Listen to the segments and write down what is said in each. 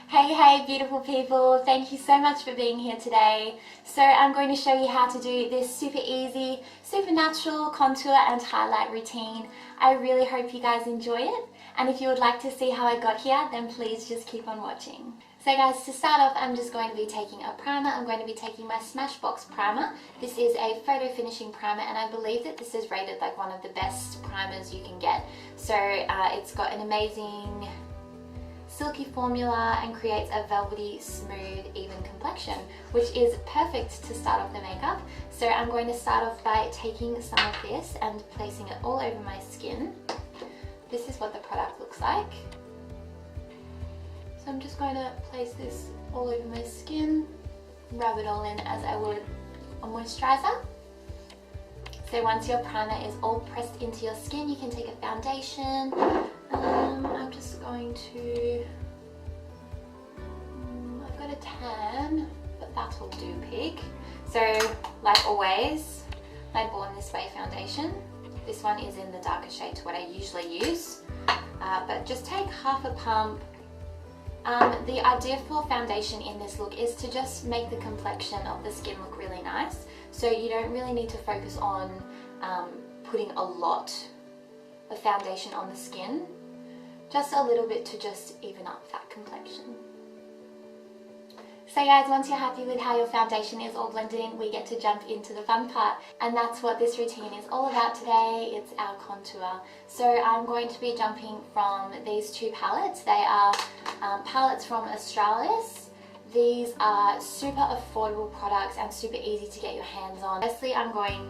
Hey beautiful people, thank you so much for being here today. So I'm going to show you how to do this super easy, super natural contour and highlight routine. I really hope you guys enjoy it, and if you would like to see how I got here, then please just keep on watching. So guys, to start off, I'm just going to be taking a primer. I'm going to be taking my Smashbox primer. This is a photo finishing primer, and I believe that this is rated like one of the best primers you can get. So it's got an amazing silky formula and creates a velvety, smooth, even complexion, which is perfect to start off the makeup. So I'm going to start off by taking some of this and placing it all over my skin. This is what the product looks like. So I'm just going to place this all over my skin, rub it all in as I would a moisturizer. So once your primer is all pressed into your skin, you can take a foundation. I'm just going to, I've got a tan, but that'll do pig. So like always, my Born This Way foundation. This one is in the darker shade to what I usually use, but just take half a pump. The idea for foundation in this look is to just make the complexion of the skin look really nice. So you don't really need to focus on putting a lot of foundation on the skin. Just a little bit to just even up that complexion. So guys, once you're happy with how your foundation is all blended in, we get to jump into the fun part, and that's what this routine is all about today. It's our contour. So I'm going to be jumping from these two palettes. They are palettes from Australis. These are super affordable products and super easy to get your hands on. Firstly, I'm going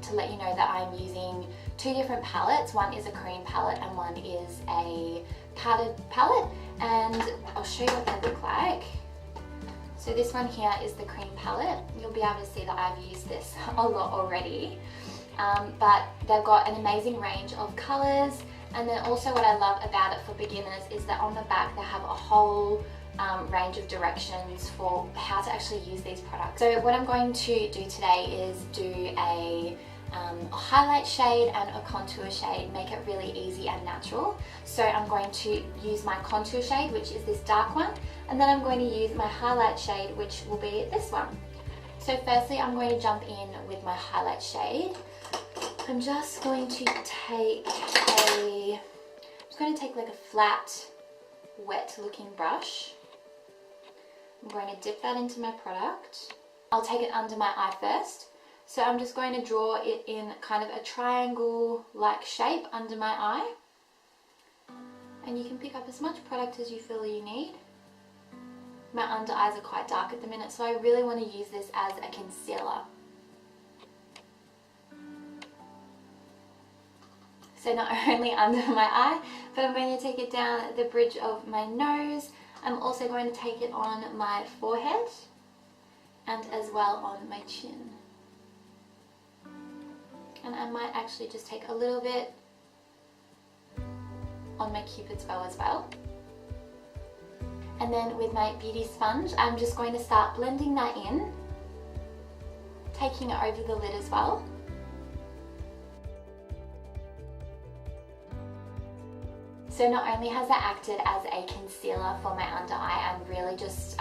to let you know that I'm using two different palettes. One is a cream palette and one is a powdered palette, and I'll show you what they look like. So this one here is the cream palette. You'll be able to see that I've used this a lot already, but they've got an amazing range of colors. And then also what I love about it for beginners is that on the back they have a whole range of directions for how to actually use these products. So what I'm going to do today is do a highlight shade and a contour shade, make it really easy and natural. So I'm going to use my contour shade, which is this dark one, and then I'm going to use my highlight shade, which will be this one. So firstly, I'm going to jump in with my highlight shade. I'm just going to take like a flat, wet looking brush. I'm going to dip that into my product. I'll take it under my eye first. So I'm just going to draw it in kind of a triangle-like shape under my eye. And you can pick up as much product as you feel you need. My under eyes are quite dark at the minute, so I really want to use this as a concealer. So not only under my eye, but I'm going to take it down the bridge of my nose. I'm also going to take it on my forehead and as well on my chin. And I might actually just take a little bit on my cupid's bow as well. And then with my beauty sponge, I'm just going to start blending that in, taking it over the lid as well. So not only has that acted as a concealer for my under eye and really just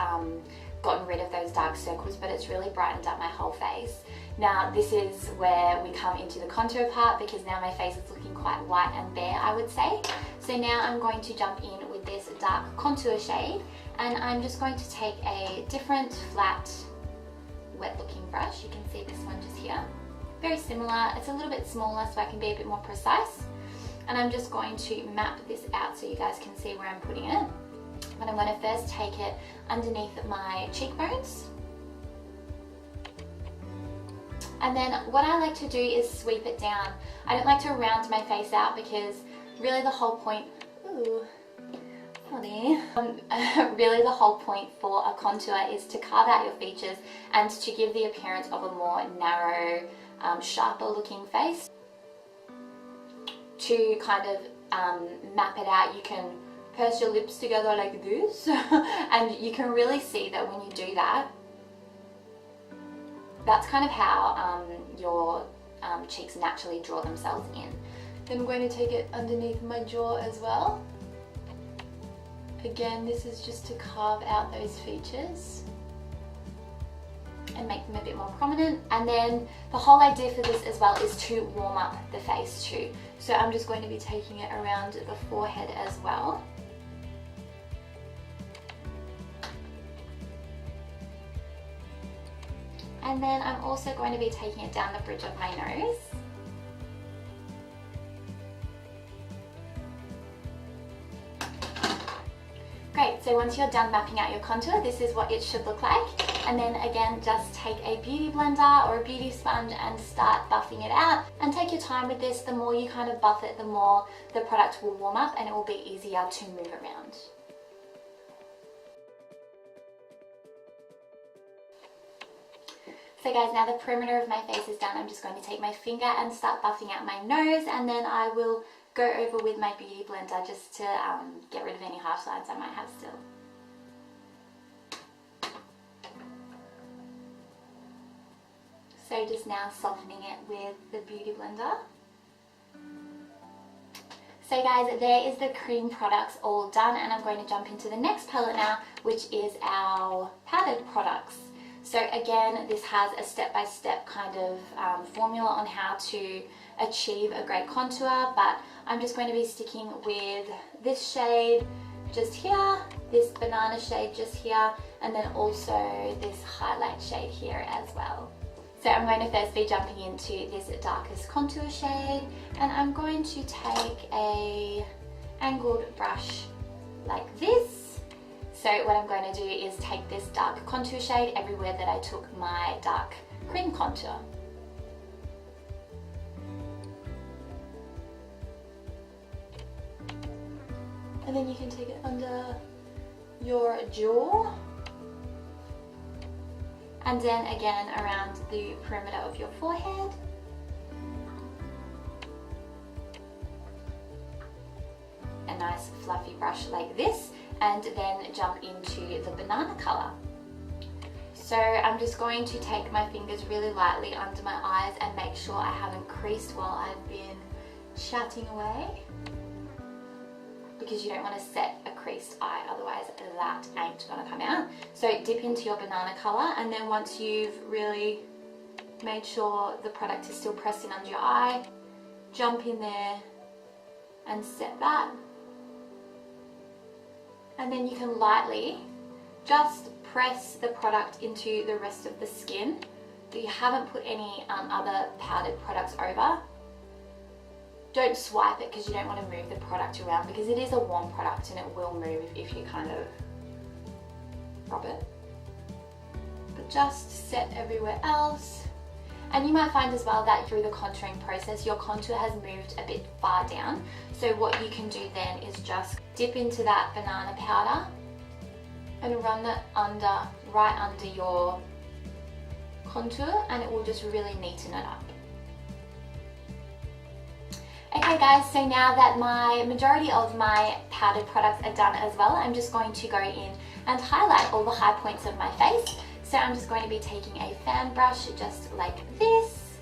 gotten rid of those dark circles, but it's really brightened up my whole face. Now this is where we come into the contour part, because now my face is looking quite white and bare, I would say. So now I'm going to jump in with this dark contour shade, and I'm just going to take a different flat, wet looking brush. You can see this one just here. Very similar, it's a little bit smaller so I can be a bit more precise. And I'm just going to map this out so you guys can see where I'm putting it. But I'm going to first take it underneath my cheekbones. And then what I like to do is sweep it down. I don't like to round my face out, because really the whole point, really the whole point for a contour is to carve out your features and to give the appearance of a more narrow, sharper looking face. To kind of map it out, you can purse your lips together like this and you can really see that when you do that, that's kind of how your cheeks naturally draw themselves in. Then I'm going to take it underneath my jaw as well. Again, this is just to carve out those features and make them a bit more prominent. And then the whole idea for this as well is to warm up the face too. So I'm just going to be taking it around the forehead as well. And then I'm also going to be taking it down the bridge of my nose. Great, so once you're done mapping out your contour, this is what it should look like. And then again, just take a beauty blender or a beauty sponge and start buffing it out. And take your time with this. The more you kind of buff it, the more the product will warm up and it will be easier to move around. So guys, now the perimeter of my face is done. I'm just going to take my finger and start buffing out my nose, and then I will go over with my beauty blender just to get rid of any harsh lines I might have still. So just now softening it with the beauty blender. So guys, there is the cream products all done, and I'm going to jump into the next palette now, which is our powdered products. So again, this has a step-by-step kind of formula on how to achieve a great contour, but I'm just going to be sticking with this shade just here, this banana shade just here, and then also this highlight shade here as well. So I'm going to first be jumping into this darkest contour shade, and I'm going to take a angled brush like this. So what I'm going to do is take this dark contour shade everywhere that I took my dark cream contour. And then you can take it under your jaw. And then again around the perimeter of your forehead. A nice fluffy brush like this. And then jump into the banana colour. So I'm just going to take my fingers really lightly under my eyes and make sure I haven't creased while I've been chatting away, because you don't want to set a creased eye, otherwise that ain't gonna come out. So dip into your banana colour, and then once you've really made sure the product is still pressed in under your eye, jump in there and set that. And then you can lightly just press the product into the rest of the skin, but you haven't put any other powdered products over. Don't swipe it because you don't want to move the product around, because it is a warm product and it will move if you kind of rub it. But just set everywhere else. And you might find as well that through the contouring process, your contour has moved a bit far down. So what you can do then is just dip into that banana powder and run that right under your contour, and it will just really neaten it up. Okay guys, so now that my majority of my powdered products are done as well, I'm just going to go in and highlight all the high points of my face. So I'm just going to be taking a fan brush just like this.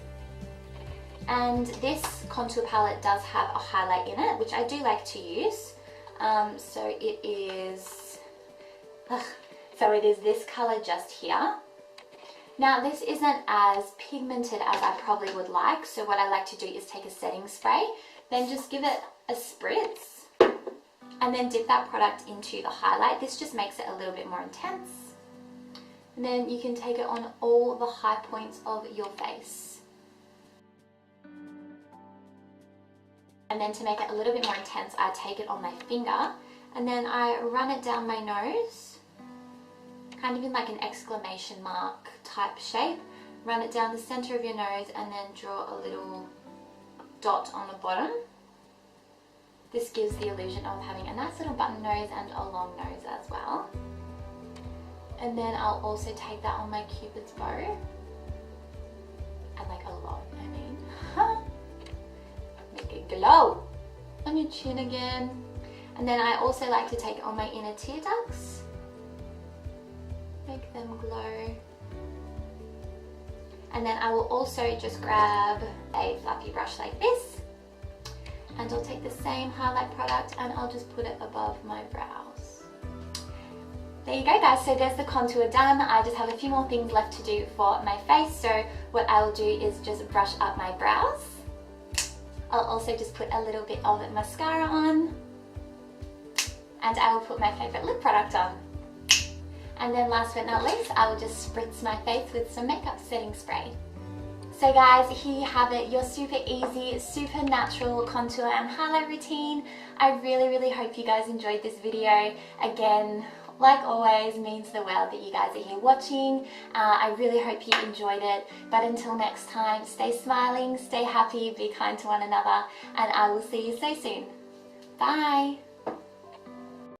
And this contour palette does have a highlight in it, which I do like to use. So it is this color just here. Now this isn't as pigmented as I probably would like, so what I like to do is take a setting spray, then just give it a spritz, and then dip that product into the highlight. This just makes it a little bit more intense. And then you can take it on all the high points of your face. And then to make it a little bit more intense, I take it on my finger and then I run it down my nose, kind of in like an exclamation mark type shape. Run it down the center of your nose and then draw a little dot on the bottom. This gives the illusion of having a nice little button nose and a long nose as well. And then I'll also take that on my cupid's bow. And like a lot, I mean. Make it glow. On your chin again. And then I also like to take it on my inner tear ducts. Make them glow. And then I will also just grab a fluffy brush like this. And I'll take the same highlight product and I'll just put it above my brows. There you go guys, so there's the contour done. I just have a few more things left to do for my face, so what I will do is just brush up my brows. I'll also just put a little bit of mascara on, and I will put my favourite lip product on. And then last but not least, I will just spritz my face with some makeup setting spray. So guys, here you have it, your super easy, super natural contour and highlight routine. I really hope you guys enjoyed this video. Again, like always, means the world that you guys are here watching. I really hope you enjoyed it. But until next time, stay smiling, stay happy, be kind to one another, and I will see you so soon. Bye!